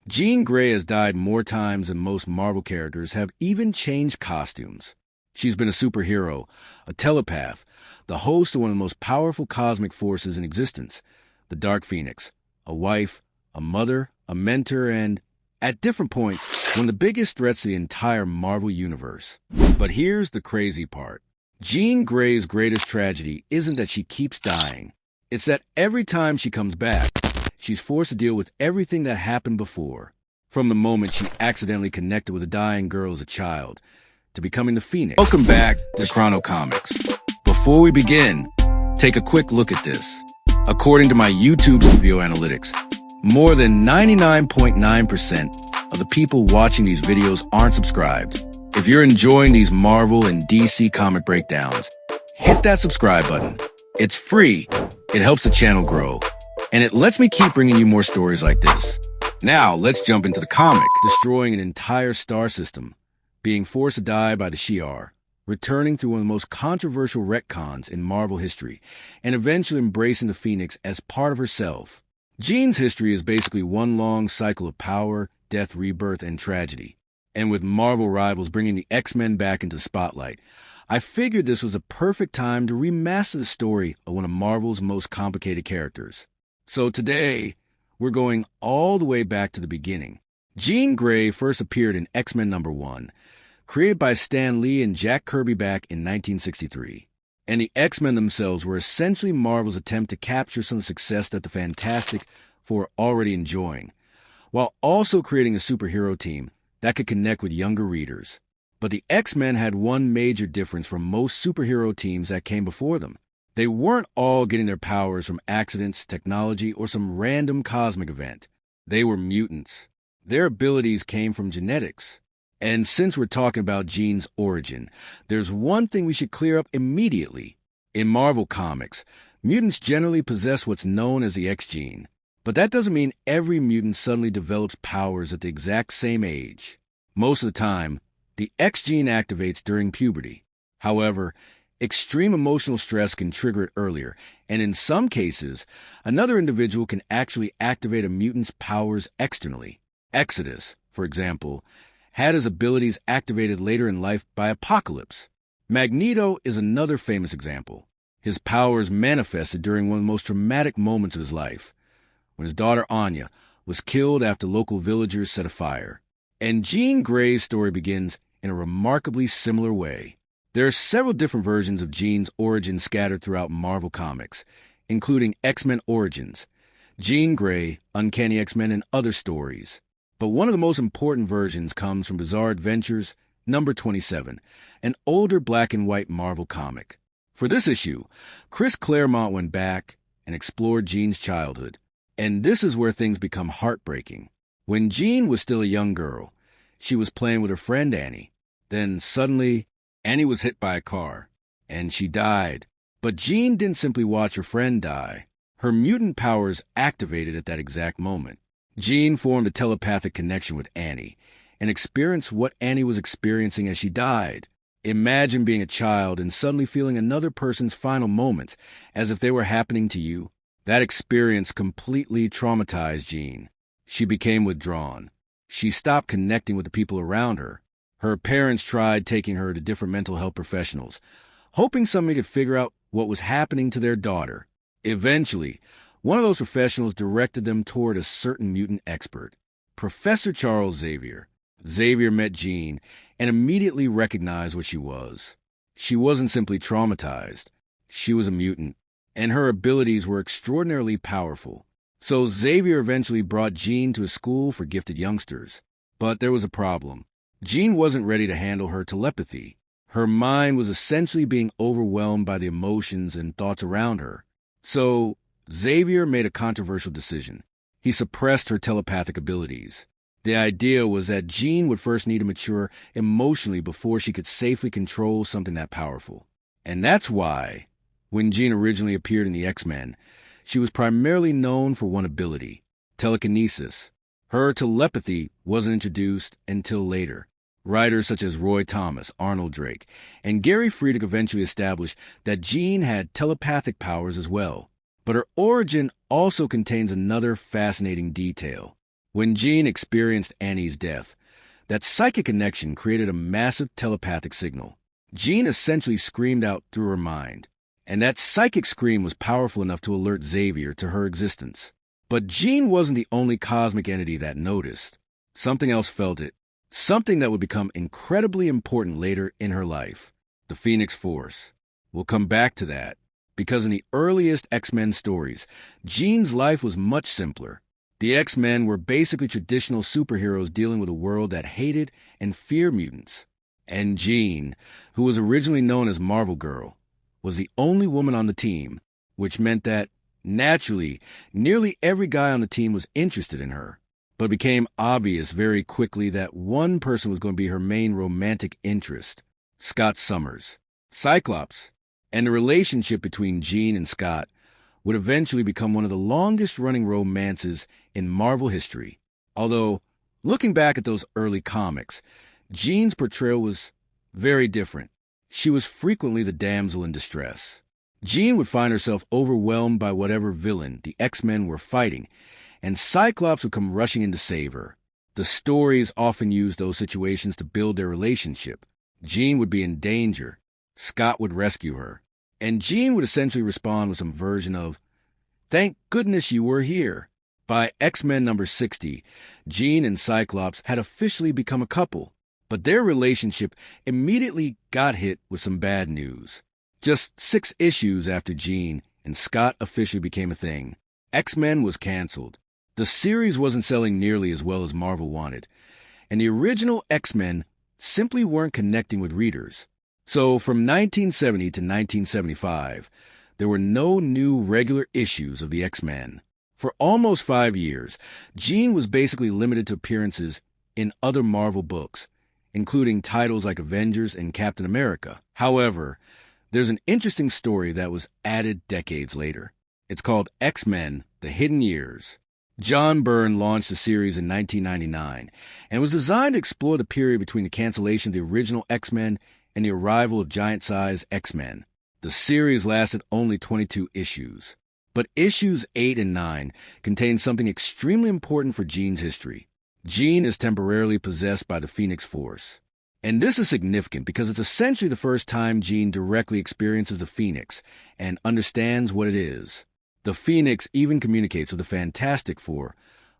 Jean Grey has died more times than most Marvel characters have even changed costumes. She's been a superhero, a telepath, the host of one of the most powerful cosmic forces in existence, the Dark Phoenix, a wife, a mother, a mentor, and, at different points, one of the biggest threats to the entire Marvel universe. But here's the crazy part. Jean Grey's greatest tragedy isn't that she keeps dying. It's that every time she comes back, she's forced to deal with everything that happened before. From the moment she accidentally connected with a dying girl as a child, to becoming the Phoenix. Welcome back to Chrono Comics. Before we begin, take a quick look at this. According to my YouTube video analytics, more than 99.9% of the people watching these videos aren't subscribed. If you're enjoying these Marvel and DC comic breakdowns, hit that subscribe button. It's free, it helps the channel grow, and it lets me keep bringing you more stories like this. Now, let's jump into the comic. Destroying an entire star system, being forced to die by the Shi'ar, returning through one of the most controversial retcons in Marvel history, and eventually embracing the Phoenix as part of herself. Jean's history is basically one long cycle of power, death, rebirth, and tragedy. And with Marvel rivals bringing the X-Men back into the spotlight, I figured this was a perfect time to remaster the story of one of Marvel's most complicated characters. So today, we're going all the way back to the beginning. Jean Grey first appeared in X-Men #1, created by Stan Lee and Jack Kirby back in 1963. And the X-Men themselves were essentially Marvel's attempt to capture some of the success that the Fantastic Four were already enjoying, while also creating a superhero team that could connect with younger readers. But the X-Men had one major difference from most superhero teams that came before them. They weren't all getting their powers from accidents, technology, or some random cosmic event. They were mutants. Their abilities came from genetics. And since we're talking about Jean's origin, there's one thing we should clear up immediately. In Marvel Comics, mutants generally possess what's known as the X gene. But that doesn't mean every mutant suddenly develops powers at the exact same age. Most of the time, the X gene activates during puberty. However, extreme emotional stress can trigger it earlier, and in some cases, another individual can actually activate a mutant's powers externally. Exodus, for example, had his abilities activated later in life by Apocalypse. Magneto is another famous example. His powers manifested during one of the most dramatic moments of his life, when his daughter Anya was killed after local villagers set a fire. And Jean Grey's story begins in a remarkably similar way. There are several different versions of Jean's origin scattered throughout Marvel Comics, including X-Men Origins, Jean Grey, Uncanny X-Men, and other stories. But one of the most important versions comes from Bizarre Adventures #27, an older black and white Marvel comic. For this issue, Chris Claremont went back and explored Jean's childhood. And this is where things become heartbreaking. When Jean was still a young girl, she was playing with her friend Annie. Then suddenly, Annie was hit by a car, and she died. But Jean didn't simply watch her friend die. Her mutant powers activated at that exact moment. Jean formed a telepathic connection with Annie and experienced what Annie was experiencing as she died. Imagine being a child and suddenly feeling another person's final moments as if they were happening to you. That experience completely traumatized Jean. She became withdrawn. She stopped connecting with the people around her. Her parents tried taking her to different mental health professionals, hoping somebody could figure out what was happening to their daughter. Eventually, one of those professionals directed them toward a certain mutant expert, Professor Charles Xavier. Xavier met Jean and immediately recognized what she was. She wasn't simply traumatized. She was a mutant, and her abilities were extraordinarily powerful. So Xavier eventually brought Jean to a school for gifted youngsters. But there was a problem. Jean wasn't ready to handle her telepathy. Her mind was essentially being overwhelmed by the emotions and thoughts around her. So Xavier made a controversial decision. He suppressed her telepathic abilities. The idea was that Jean would first need to mature emotionally before she could safely control something that powerful. And that's why, when Jean originally appeared in the X-Men, she was primarily known for one ability, telekinesis. Her telepathy wasn't introduced until later. Writers such as Roy Thomas, Arnold Drake, and Gary Friedrich eventually established that Jean had telepathic powers as well. But her origin also contains another fascinating detail. When Jean experienced Annie's death, that psychic connection created a massive telepathic signal. Jean essentially screamed out through her mind, and that psychic scream was powerful enough to alert Xavier to her existence. But Jean wasn't the only cosmic entity that noticed. Something else felt it, something that would become incredibly important later in her life: the Phoenix Force. We'll come back to that, because in the earliest X-Men stories, Jean's life was much simpler. The X-Men were basically traditional superheroes dealing with a world that hated and feared mutants. And Jean, who was originally known as Marvel Girl, was the only woman on the team, which meant that, naturally, nearly every guy on the team was interested in her. But it became obvious very quickly that one person was going to be her main romantic interest: Scott Summers, Cyclops. And the relationship between Jean and Scott would eventually become one of the longest-running romances in Marvel history. Although, looking back at those early comics, Jean's portrayal was very different. She was frequently the damsel in distress. Jean would find herself overwhelmed by whatever villain the X-Men were fighting, and Cyclops would come rushing in to save her. The stories often used those situations to build their relationship. Jean would be in danger. Scott would rescue her. And Jean would essentially respond with some version of, "Thank goodness you were here." By X-Men number 60, Jean and Cyclops had officially become a couple, but their relationship immediately got hit with some bad news. Just 6 issues after Jean and Scott officially became a thing, X-Men was canceled. The series wasn't selling nearly as well as Marvel wanted, and the original X-Men simply weren't connecting with readers. So from 1970 to 1975, there were no new regular issues of the X-Men. For almost 5 years, Jean was basically limited to appearances in other Marvel books, including titles like Avengers and Captain America. However, there's an interesting story that was added decades later. It's called X-Men: The Hidden Years. John Byrne launched the series in 1999 and was designed to explore the period between the cancellation of the original X-Men and the arrival of giant-sized X-Men. The series lasted only 22 issues. But issues 8 and 9 contain something extremely important for Jean's history. Jean is temporarily possessed by the Phoenix Force. And this is significant because it's essentially the first time Jean directly experiences the Phoenix and understands what it is. The Phoenix even communicates with the Fantastic Four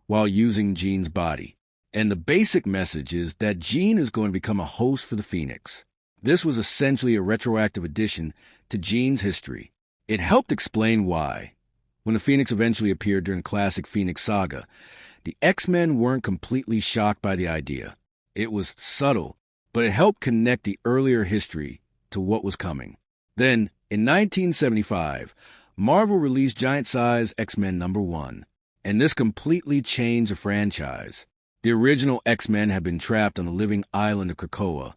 while using Jean's body. And the basic message is that Jean is going to become a host for the Phoenix. This was essentially a retroactive addition to Jean's history. It helped explain why, when the Phoenix eventually appeared during the classic Phoenix Saga, the X-Men weren't completely shocked by the idea. It was subtle, but it helped connect the earlier history to what was coming. Then, in 1975, Marvel released Giant-Size X-Men #1, and this completely changed the franchise. The original X-Men had been trapped on the living island of Krakoa,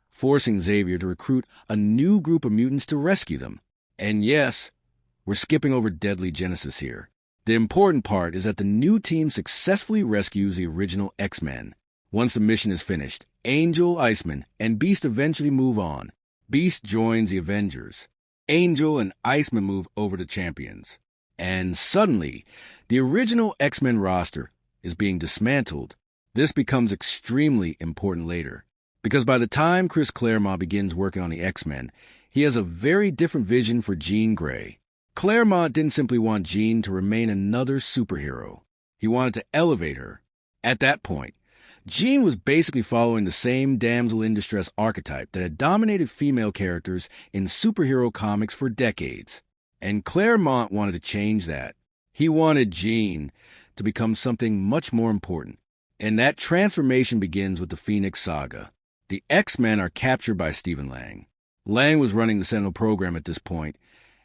forcing Xavier to recruit a new group of mutants to rescue them. And yes, we're skipping over Deadly Genesis here. The important part is that the new team successfully rescues the original X-Men. Once the mission is finished, Angel, Iceman, and Beast eventually move on. Beast joins the Avengers. Angel and Iceman move over to Champions. And suddenly, the original X-Men roster is being dismantled. This becomes extremely important later, because by the time Chris Claremont begins working on the X-Men, he has a very different vision for Jean Grey. Claremont didn't simply want Jean to remain another superhero. He wanted to elevate her. At that point, Jean was basically following the same damsel in distress archetype that had dominated female characters in superhero comics for decades. And Claremont wanted to change that. He wanted Jean to become something much more important. And that transformation begins with the Phoenix Saga. The X-Men are captured by Stephen Lang. Lang was running the Sentinel program at this point,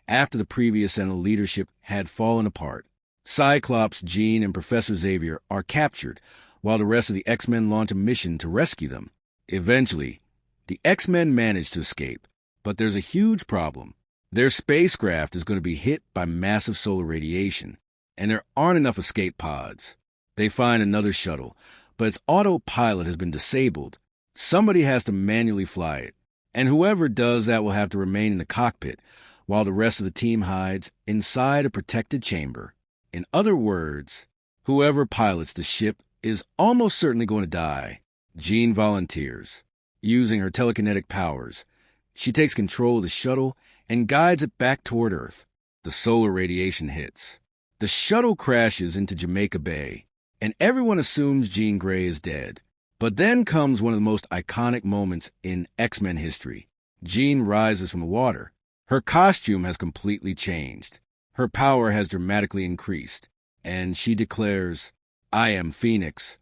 after the previous Sentinel leadership had fallen apart. Cyclops, Jean, and Professor Xavier are captured, while the rest of the X-Men launch a mission to rescue them. Eventually, the X-Men manage to escape, but there's a huge problem. Their spacecraft is going to be hit by massive solar radiation, and there aren't enough escape pods. They find another shuttle, but its autopilot has been disabled. Somebody has to manually fly it, and whoever does that will have to remain in the cockpit, while the rest of the team hides inside a protected chamber. In other words, whoever pilots the ship is almost certainly going to die. Jean volunteers. Using her telekinetic powers, she takes control of the shuttle and guides it back toward Earth. The solar radiation hits. The shuttle crashes into Jamaica Bay, and everyone assumes Jean Grey is dead. But then comes one of the most iconic moments in X-Men history. Jean rises from the water. Her costume has completely changed. Her power has dramatically increased, and she declares, "I am Phoenix."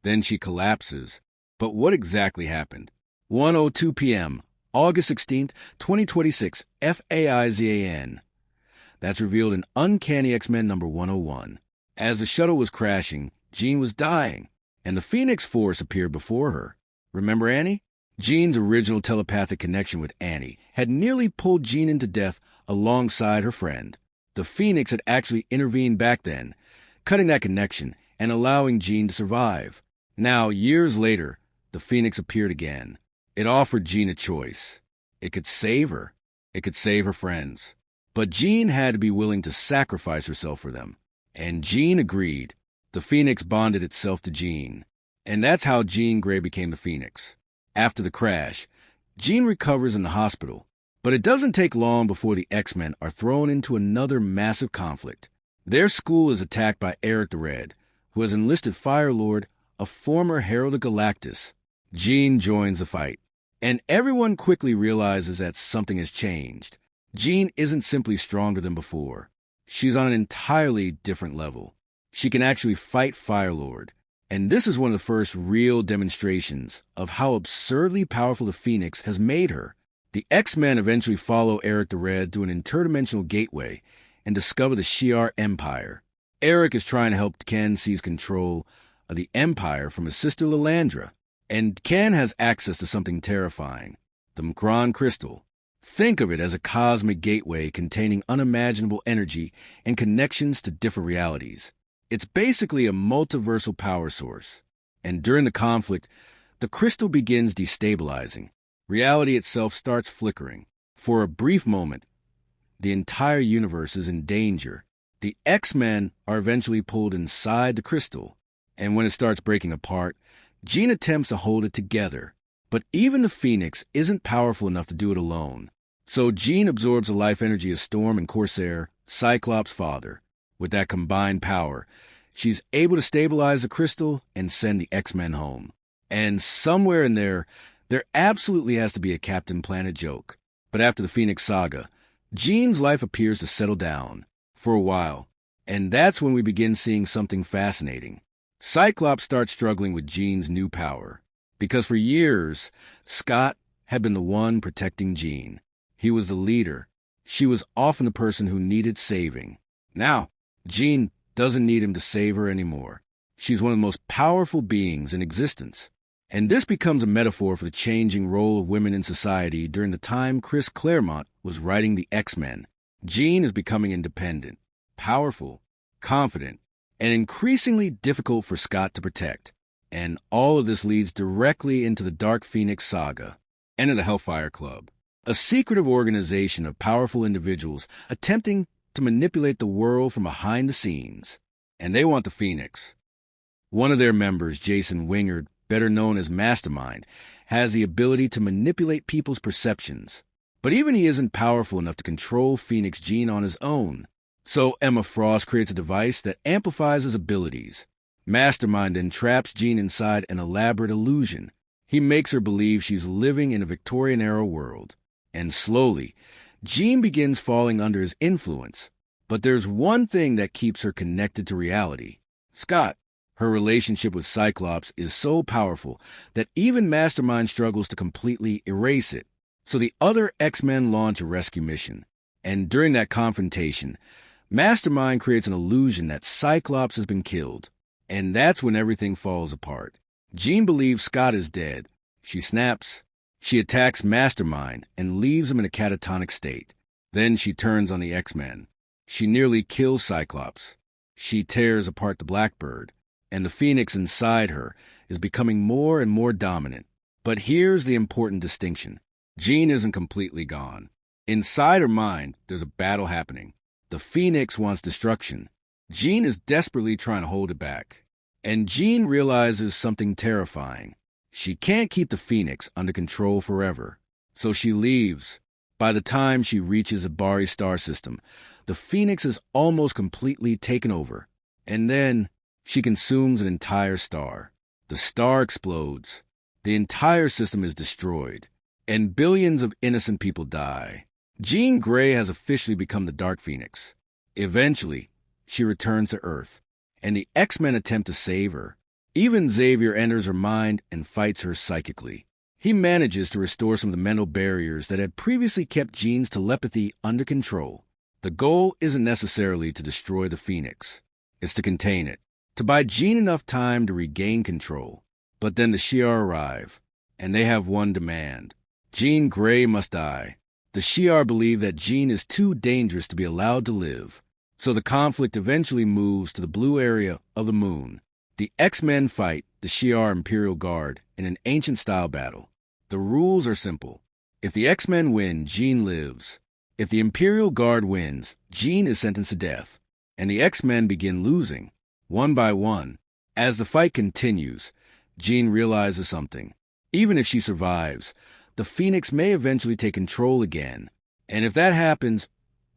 Then she collapses. But what exactly happened? 1:02 p.m., August 16th, 2026, FAIZAN. That's revealed in Uncanny X-Men number 101. As the shuttle was crashing, Jean was dying, and the Phoenix Force appeared before her. Remember Annie? Jean's original telepathic connection with Annie had nearly pulled Jean into death alongside her friend. The Phoenix had actually intervened back then, cutting that connection and allowing Jean to survive. Now, years later, the Phoenix appeared again. It offered Jean a choice. It could save her. It could save her friends. But Jean had to be willing to sacrifice herself for them. And Jean agreed. The Phoenix bonded itself to Jean. And that's how Jean Grey became the Phoenix. After the crash, Jean recovers in the hospital. But it doesn't take long before the X-Men are thrown into another massive conflict. Their school is attacked by Eric the Red, who has enlisted Firelord, a former Herald of Galactus. Jean joins the fight, and everyone quickly realizes that something has changed. Jean isn't simply stronger than before. She's on an entirely different level. She can actually fight Firelord, and this is one of the first real demonstrations of how absurdly powerful the Phoenix has made her. The X-Men eventually follow Eric the Red through an interdimensional gateway and discover the Shi'ar Empire. Eric is trying to help Ken seize control of the Empire from his sister Lilandra, and Ken has access to something terrifying, the M'Kraan Crystal. Think of it as a cosmic gateway containing unimaginable energy and connections to different realities. It's basically a multiversal power source. And during the conflict, the crystal begins destabilizing. Reality itself starts flickering. For a brief moment, the entire universe is in danger. The X-Men are eventually pulled inside the crystal, and when it starts breaking apart, Jean attempts to hold it together. But even the Phoenix isn't powerful enough to do it alone. So Jean absorbs the life energy of Storm and Corsair, Cyclops' father. With that combined power, she's able to stabilize the crystal and send the X-Men home. And somewhere in there absolutely has to be a Captain Planet joke. But after the Phoenix Saga, Jean's life appears to settle down for a while. And that's when we begin seeing something fascinating. Cyclops starts struggling with Jean's new power. Because for years, Scott had been the one protecting Jean. He was the leader. She was often the person who needed saving. Now, Jean doesn't need him to save her anymore. She's one of the most powerful beings in existence. And this becomes a metaphor for the changing role of women in society during the time Chris Claremont was writing the X-Men. Jean is becoming independent, powerful, confident, and increasingly difficult for Scott to protect. And all of this leads directly into the Dark Phoenix Saga and the Hellfire Club, a secretive organization of powerful individuals attempting to manipulate the world from behind the scenes. And they want the Phoenix. One of their members, Jason Wingard, better known as Mastermind, has the ability to manipulate people's perceptions. But even he isn't powerful enough to control Phoenix Jean on his own. So Emma Frost creates a device that amplifies his abilities. Mastermind then traps Jean inside an elaborate illusion. He makes her believe she's living in a Victorian-era world. And slowly, Jean begins falling under his influence. But there's one thing that keeps her connected to reality. Scott. Her relationship with Cyclops is so powerful that even Mastermind struggles to completely erase it. So the other X-Men launch a rescue mission. And during that confrontation, Mastermind creates an illusion that Cyclops has been killed. And that's when everything falls apart. Jean believes Scott is dead. She snaps. She attacks Mastermind and leaves him in a catatonic state. Then she turns on the X-Men. She nearly kills Cyclops. She tears apart the Blackbird. And the Phoenix inside her is becoming more and more dominant. But here's the important distinction. Jean isn't completely gone. Inside her mind, there's a battle happening. The Phoenix wants destruction. Jean is desperately trying to hold it back. And Jean realizes something terrifying. She can't keep the Phoenix under control forever, so she leaves. By the time she reaches the Bari star system, the Phoenix is almost completely taken over, and then she consumes an entire star. The star explodes, the entire system is destroyed, and billions of innocent people die. Jean Grey has officially become the Dark Phoenix. Eventually, she returns to Earth, and the X-Men attempt to save her. Even Xavier enters her mind and fights her psychically. He manages to restore some of the mental barriers that had previously kept Jean's telepathy under control. The goal isn't necessarily to destroy the Phoenix. It's to contain it, to buy Jean enough time to regain control. But then the Shi'ar arrive, and they have one demand. Jean Grey must die. The Shi'ar believe that Jean is too dangerous to be allowed to live, so the conflict eventually moves to the blue area of the moon. The X-Men fight the Shi'ar Imperial Guard in an ancient-style battle. The rules are simple. If the X-Men win, Jean lives. If the Imperial Guard wins, Jean is sentenced to death, and the X-Men begin losing, one by one. As the fight continues, Jean realizes something. Even if she survives, the Phoenix may eventually take control again, and if that happens,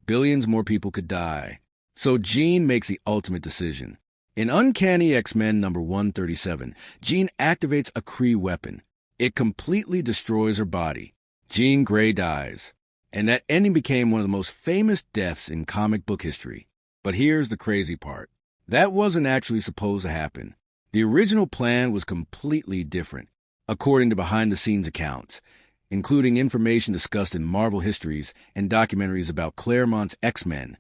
billions more people could die. So Jean makes the ultimate decision. In Uncanny X-Men number 137, Jean activates a Kree weapon. It completely destroys her body. Jean Grey dies, and that ending became one of the most famous deaths in comic book history. But here's the crazy part. That wasn't actually supposed to happen. The original plan was completely different, according to behind-the-scenes accounts, including information discussed in Marvel histories and documentaries about Claremont's X-Men.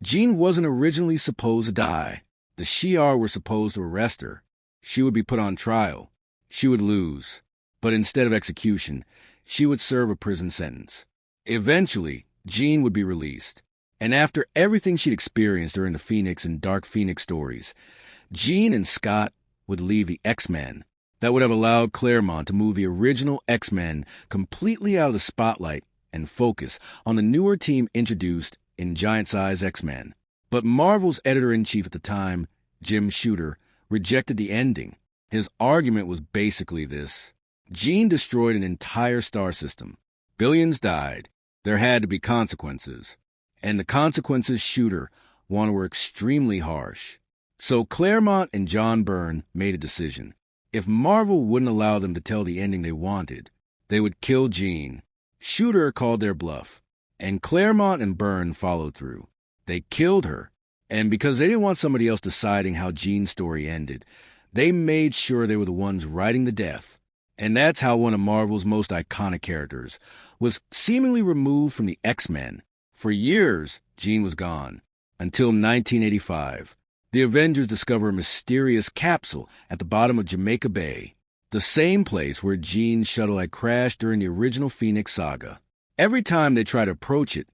Jean wasn't originally supposed to die. The Shi'ar were supposed to arrest her. She would be put on trial. She would lose. But instead of execution, she would serve a prison sentence. Eventually, Jean would be released. And after everything she'd experienced during the Phoenix and Dark Phoenix stories, Jean and Scott would leave the X-Men. That would have allowed Claremont to move the original X-Men completely out of the spotlight and focus on the newer team introduced in Giant Size X-Men. But Marvel's editor-in-chief at the time, Jim Shooter, rejected the ending. His argument was basically this. Jean destroyed an entire star system. Billions died. There had to be consequences. And the consequences Shooter wanted were extremely harsh. So Claremont and John Byrne made a decision. If Marvel wouldn't allow them to tell the ending they wanted, they would kill Jean. Shooter called their bluff, and Claremont and Byrne followed through. They killed her, and because they didn't want somebody else deciding how Jean's story ended, they made sure they were the ones writing the death. And that's how one of Marvel's most iconic characters was seemingly removed from the X-Men. For years, Jean was gone, until 1985. The Avengers discover a mysterious capsule at the bottom of Jamaica Bay, the same place where Jean's shuttle had crashed during the original Phoenix Saga. Every time they try to approach it,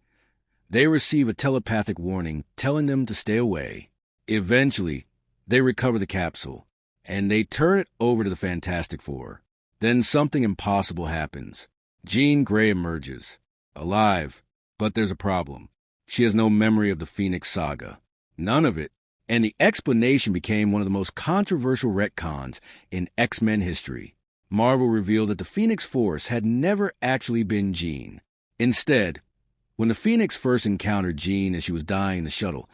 they receive a telepathic warning telling them to stay away. Eventually, they recover the capsule, and they turn it over to the Fantastic Four. Then something impossible happens. Jean Grey emerges, alive, but there's a problem. She has no memory of the Phoenix Saga. None of it. And the explanation became one of the most controversial retcons in X-Men history. Marvel revealed that the Phoenix Force had never actually been Jean. Instead, when the Phoenix first encountered Jean as she was dying in the shuttle,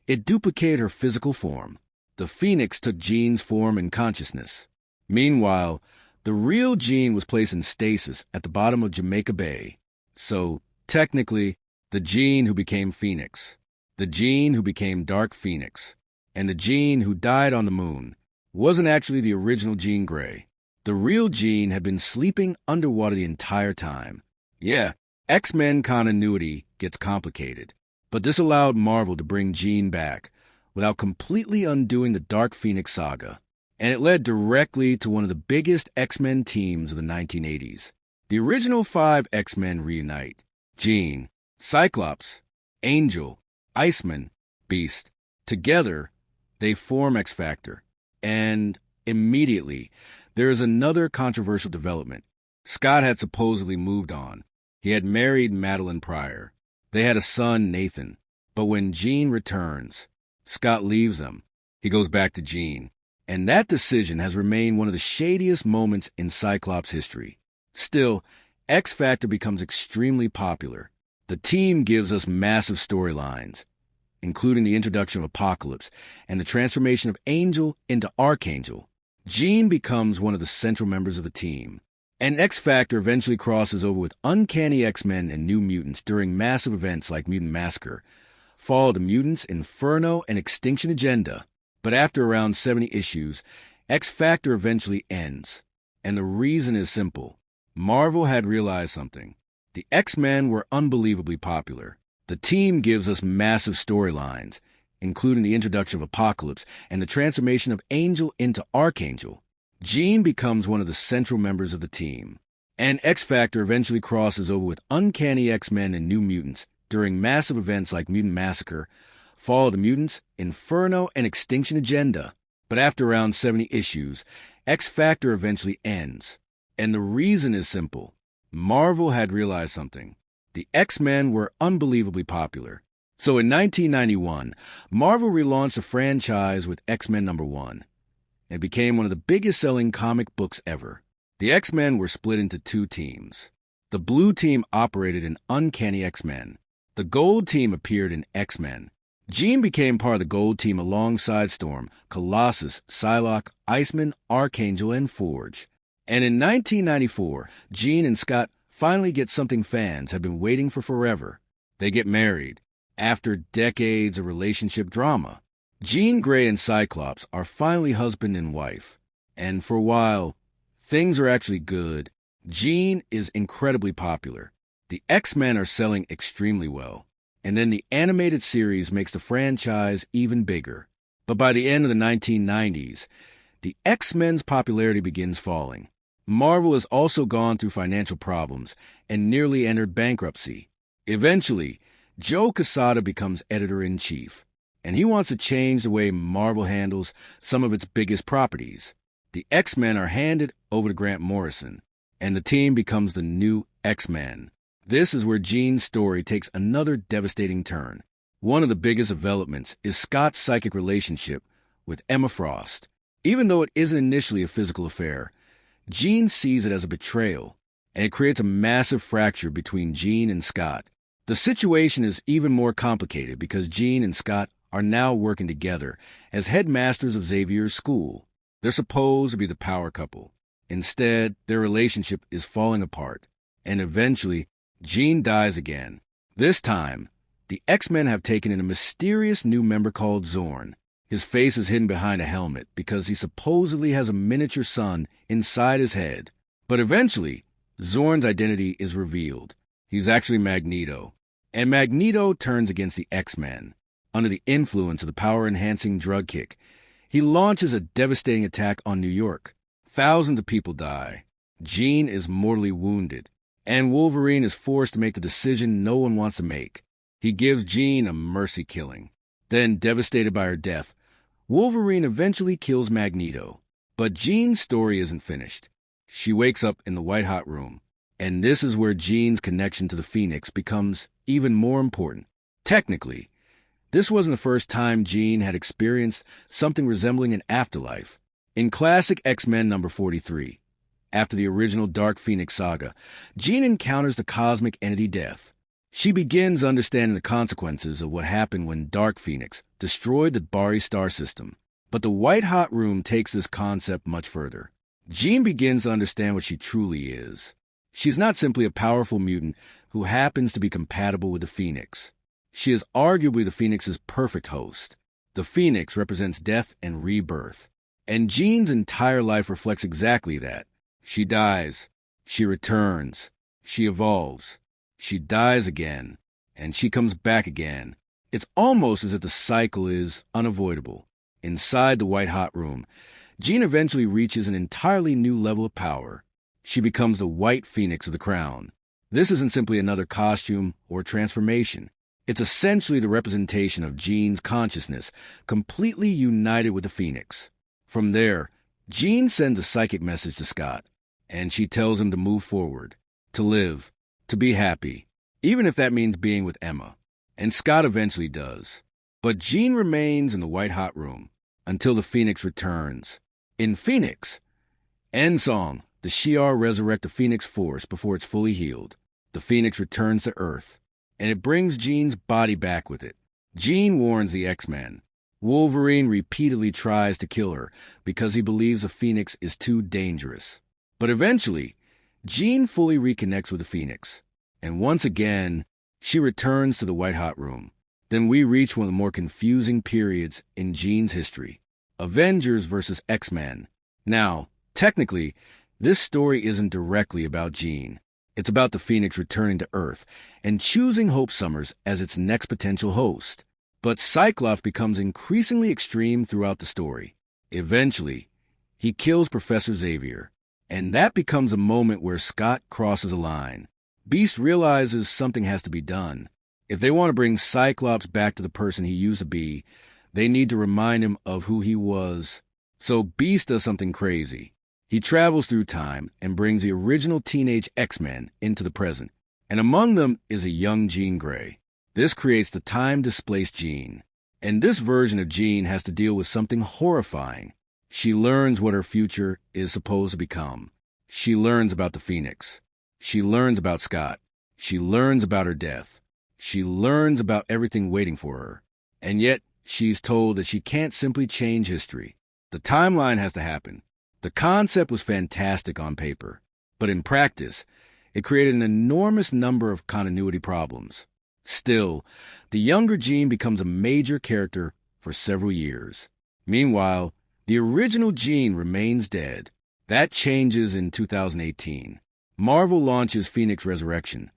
it duplicated her physical form. The Phoenix took Jean's form and consciousness. Meanwhile, the real Jean was placed in stasis at the bottom of Jamaica Bay. So, technically, the Jean who became Phoenix, the Jean who became Dark Phoenix, and the Jean who died on the moon wasn't actually the original Jean Grey. The real Jean had been sleeping underwater the entire time. Yeah, X-Men continuity gets complicated, but this allowed Marvel to bring Jean back without completely undoing the Dark Phoenix Saga. And it led directly to one of the biggest X-Men teams of the 1980s. The original 5 X-Men reunite. Jean, Cyclops, Angel, Iceman, Beast. Together, they form X-Factor. And immediately, there is another controversial development. Scott had supposedly moved on. He had married Madeline Pryor. They had a son, Nathan. But when Jean returns, Scott leaves them. He goes back to Jean. And that decision has remained one of the shadiest moments in Cyclops history. Still, X-Factor becomes extremely popular. The team gives us massive storylines, including the introduction of Apocalypse and the transformation of Angel into Archangel. Jean becomes one of the central members of the team, and X-Factor eventually crosses over with Uncanny X-Men and New Mutants during massive events like Mutant Massacre, Fall of the Mutants, Inferno, and Extinction Agenda. But after around 70 issues, X-Factor eventually ends, and the reason is simple. Marvel had realized something. The X-Men were unbelievably popular. The team gives us massive storylines, including the introduction of Apocalypse and the transformation of Angel into Archangel. Jean becomes one of the central members of the team, and X-Factor eventually crosses over with Uncanny X-Men and New Mutants during massive events like Mutant Massacre, Fall of the Mutants, Inferno, and Extinction Agenda. But after around 70 issues, X-Factor eventually ends, and the reason is simple. Marvel had realized something. The X-Men were unbelievably popular. So in 1991, Marvel relaunched the franchise with X-Men #1. It became one of the biggest-selling comic books ever. The X-Men were split into two teams. The blue team operated in Uncanny X-Men. The gold team appeared in X-Men. Jean became part of the gold team alongside Storm, Colossus, Psylocke, Iceman, Archangel, and Forge. And in 1994, Jean and Scott finally get something fans have been waiting for forever. They get married. After decades of relationship drama, Jean Grey and Cyclops are finally husband and wife. And for a while, things are actually good. Jean is incredibly popular. The X-Men are selling extremely well. And then the animated series makes the franchise even bigger. But by the end of the 1990s, the X-Men's popularity begins falling. Marvel has also gone through financial problems and nearly entered bankruptcy. Eventually, Joe Quesada becomes editor-in-chief, and he wants to change the way Marvel handles some of its biggest properties. The X-Men are handed over to Grant Morrison, and the team becomes the new X-Men. This is where Jean's story takes another devastating turn. One of the biggest developments is Scott's psychic relationship with Emma Frost. Even though it isn't initially a physical affair, Jean sees it as a betrayal, and it creates a massive fracture between Jean and Scott. The situation is even more complicated because Jean and Scott are now working together as headmasters of Xavier's school. They're supposed to be the power couple. Instead, their relationship is falling apart, and eventually, Jean dies again. This time, the X-Men have taken in a mysterious new member called Zorn. His face is hidden behind a helmet because he supposedly has a miniature sun inside his head. But eventually, Zorn's identity is revealed. He's actually Magneto. And Magneto turns against the X-Men. Under the influence of the power-enhancing drug kick, he launches a devastating attack on New York. Thousands of people die. Jean is mortally wounded, and Wolverine is forced to make the decision no one wants to make. He gives Jean a mercy killing. Then, devastated by her death, Wolverine eventually kills Magneto. But Jean's story isn't finished. She wakes up in the white-hot room, and this is where Jean's connection to the Phoenix becomes even more important. Technically, this wasn't the first time Jean had experienced something resembling an afterlife. In classic X-Men #43, after the original Dark Phoenix Saga, Jean encounters the cosmic entity Death. She begins understanding the consequences of what happened when Dark Phoenix destroyed the Bari star system. But the white-hot room takes this concept much further. Jean begins to understand what she truly is. She's not simply a powerful mutant who happens to be compatible with the Phoenix. She is arguably the Phoenix's perfect host. The Phoenix represents death and rebirth. And Jean's entire life reflects exactly that. She dies. She returns. She evolves. She dies again. And she comes back again. It's almost as if the cycle is unavoidable. Inside the white-hot room, Jean eventually reaches an entirely new level of power. She becomes the White Phoenix of the Crown. This isn't simply another costume or transformation. It's essentially the representation of Jean's consciousness, completely united with the Phoenix. From there, Jean sends a psychic message to Scott, and she tells him to move forward, to live, to be happy, even if that means being with Emma. And Scott eventually does. But Jean remains in the white-hot room. until the Phoenix returns. In Phoenix, End Song, the Shi'ar resurrect the Phoenix Force before it's fully healed. The Phoenix returns to Earth, and it brings Jean's body back with it. Jean warns the X-Men. Wolverine repeatedly tries to kill her because he believes the Phoenix is too dangerous. But eventually, Jean fully reconnects with the Phoenix, and once again, she returns to the White-Hot Room. Then we reach one of the more confusing periods in Jean's history. Avengers versus X-Men. Now, technically, this story isn't directly about Jean. It's about the Phoenix returning to Earth and choosing Hope Summers as its next potential host. But Cyclops becomes increasingly extreme throughout the story. Eventually, he kills Professor Xavier, and that becomes a moment where Scott crosses a line. Beast realizes something has to be done. If they want to bring Cyclops back to the person he used to be, they need to remind him of who he was. So Beast does something crazy. He travels through time and brings the original teenage X-Men into the present, and among them is a young Jean Grey. This creates the time-displaced Jean, and this version of Jean has to deal with something horrifying. She learns what her future is supposed to become. She learns about the Phoenix. She learns about Scott. She learns about her death. She learns about everything waiting for her. And yet, she's told that she can't simply change history. The timeline has to happen. The concept was fantastic on paper, but in practice, it created an enormous number of continuity problems. Still, the younger Jean becomes a major character for several years. Meanwhile, the original Jean remains dead. That changes in 2018. Marvel launches Phoenix Resurrection,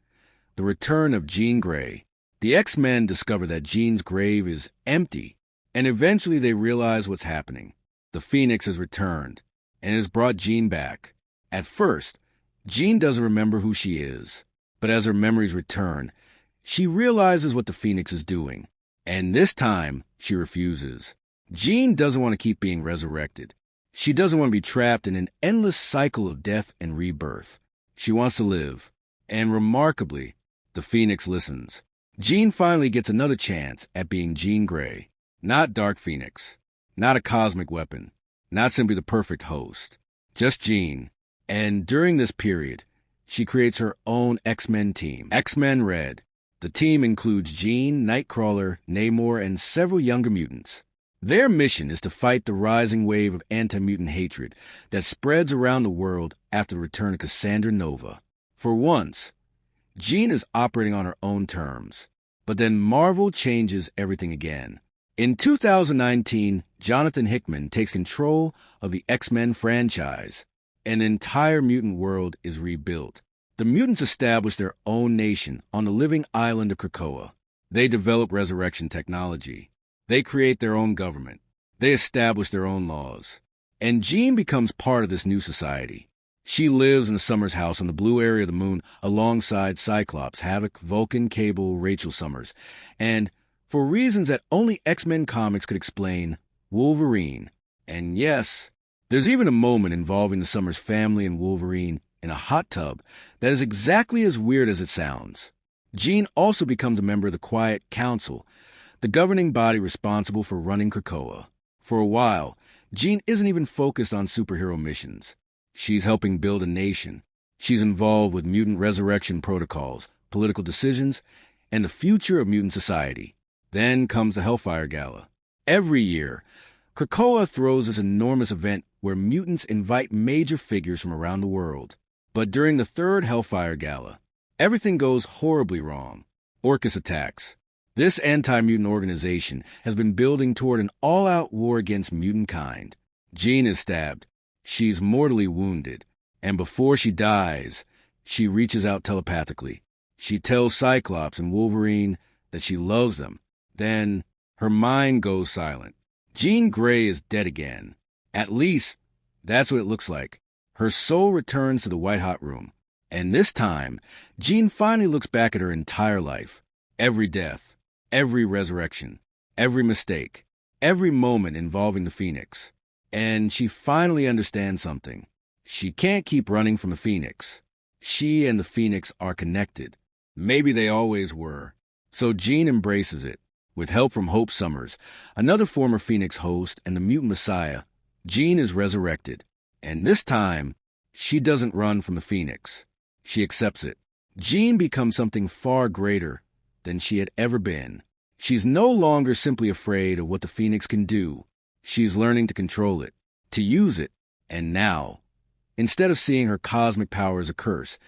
the return of Jean Grey. The X-Men discover that Jean's grave is empty, and eventually they realize what's happening. The Phoenix has returned, and has brought Jean back. At first, Jean doesn't remember who she is, but as her memories return, she realizes what the Phoenix is doing, and this time, she refuses. Jean doesn't want to keep being resurrected. She doesn't want to be trapped in an endless cycle of death and rebirth. She wants to live, and remarkably, the Phoenix listens. Jean finally gets another chance at being Jean Grey, not Dark Phoenix, not a cosmic weapon, not simply the perfect host, just Jean. And during this period, she creates her own X-Men team, X-Men Red. The team includes Jean, Nightcrawler, Namor, and several younger mutants. Their mission is to fight the rising wave of anti-mutant hatred that spreads around the world after the return of Cassandra Nova. For once, Jean is operating on her own terms, but then Marvel changes everything again. In 2019, Jonathan Hickman takes control of the X-Men franchise. An entire mutant world is rebuilt. The mutants establish their own nation on the living island of Krakoa. They develop resurrection technology. They create their own government. They establish their own laws. And Jean becomes part of this new society. She lives in the Summers house on the blue area of the moon alongside Cyclops, Havoc, Vulcan, Cable, Rachel Summers, and, for reasons that only X-Men comics could explain, Wolverine. And yes, there's even a moment involving the Summers family and Wolverine in a hot tub that is exactly as weird as it sounds. Jean also becomes a member of the Quiet Council, the governing body responsible for running Krakoa. For a while, Jean isn't even focused on superhero missions. She's helping build a nation. She's involved with mutant resurrection protocols, political decisions, and the future of mutant society. Then comes the Hellfire Gala. Every year, Krakoa throws this enormous event where mutants invite major figures from around the world. But during the third Hellfire Gala, everything goes horribly wrong. Orcus attacks. This anti-mutant organization has been building toward an all-out war against mutant kind. Jean is stabbed. She's mortally wounded. And before she dies, she reaches out telepathically. She tells Cyclops and Wolverine that she loves them. Then her mind goes silent. Jean Grey is dead again. At least, that's what it looks like. Her soul returns to the White-Hot Room. And this time, Jean finally looks back at her entire life. Every death, every resurrection, every mistake, every moment involving the Phoenix. And she finally understands something. She can't keep running from the Phoenix. She and the Phoenix are connected. Maybe they always were. So Jean embraces it. With help from Hope Summers, another former Phoenix host and the mutant messiah, Jean is resurrected. And this time, she doesn't run from the Phoenix. She accepts it. Jean becomes something far greater than she had ever been. She's no longer simply afraid of what the Phoenix can do. She's learning to control it, to use it, and now, instead of seeing her cosmic power as a curse,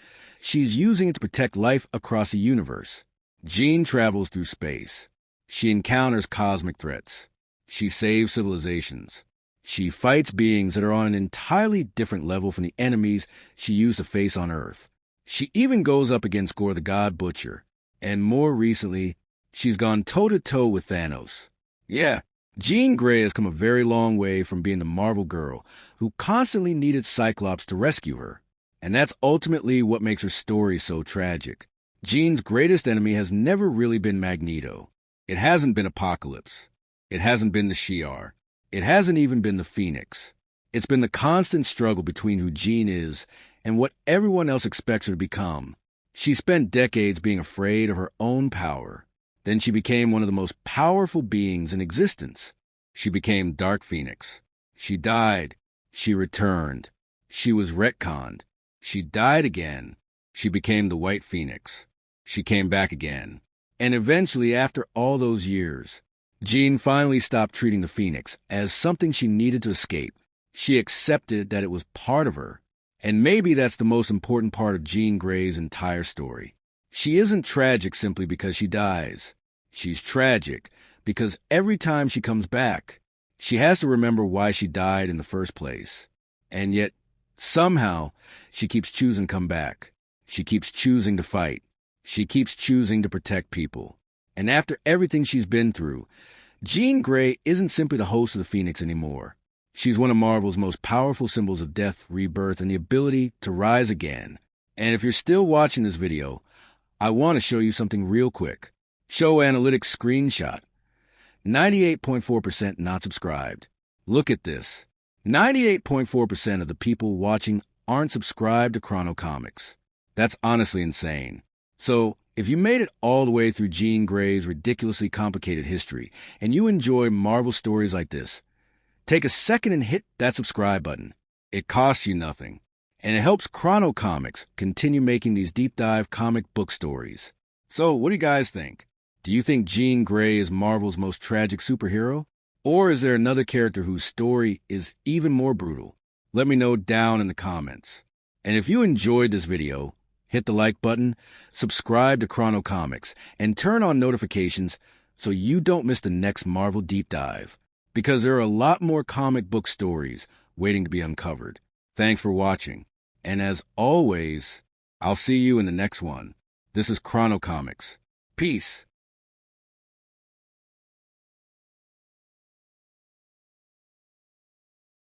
she's using it to protect life across the universe. Jean travels through space. She encounters cosmic threats. She saves civilizations. She fights beings that are on an entirely different level from the enemies she used to face on Earth. She even goes up against Gore the God Butcher. And more recently, she's gone toe-to-toe with Thanos. Yeah, Jean Grey has come a very long way from being the Marvel girl who constantly needed Cyclops to rescue her. And that's ultimately what makes her story so tragic. Jean's greatest enemy has never really been Magneto. It hasn't been Apocalypse. It hasn't been the Shi'ar. It hasn't even been the Phoenix. It's been the constant struggle between who Jean is and what everyone else expects her to become. She spent decades being afraid of her own power. Then she became one of the most powerful beings in existence. She became Dark Phoenix. She died. She returned. She was retconned. She died again. She became the White Phoenix. She came back again. And eventually, after all those years, Jean finally stopped treating the Phoenix as something she needed to escape. She accepted that it was part of her. And maybe that's the most important part of Jean Grey's entire story. She isn't tragic simply because she dies. She's tragic because every time she comes back, she has to remember why she died in the first place. And yet, somehow, she keeps choosing to come back. She keeps choosing to fight. She keeps choosing to protect people. And after everything she's been through, Jean Grey isn't simply the host of the Phoenix anymore. She's one of Marvel's most powerful symbols of death, rebirth, and the ability to rise again. And if you're still watching this video, I want to show you something real quick. Show Analytics screenshot. 98.4% not subscribed. Look at this. 98.4% of the people watching aren't subscribed to Chrono Comics. That's honestly insane. So, if you made it all the way through Jean Grey's ridiculously complicated history, and you enjoy Marvel stories like this, take a second and hit that subscribe button. It costs you nothing, and it helps Chrono Comics continue making these deep dive comic book stories. So, what do you guys think? Do you think Jean Grey is Marvel's most tragic superhero? Or is there another character whose story is even more brutal? Let me know down in the comments. And if you enjoyed this video, hit the like button, subscribe to Chrono Comics, and turn on notifications so you don't miss the next Marvel deep dive. Because there are a lot more comic book stories waiting to be uncovered. Thanks for watching. And as always, I'll see you in the next one. This is Chrono Comics. Peace.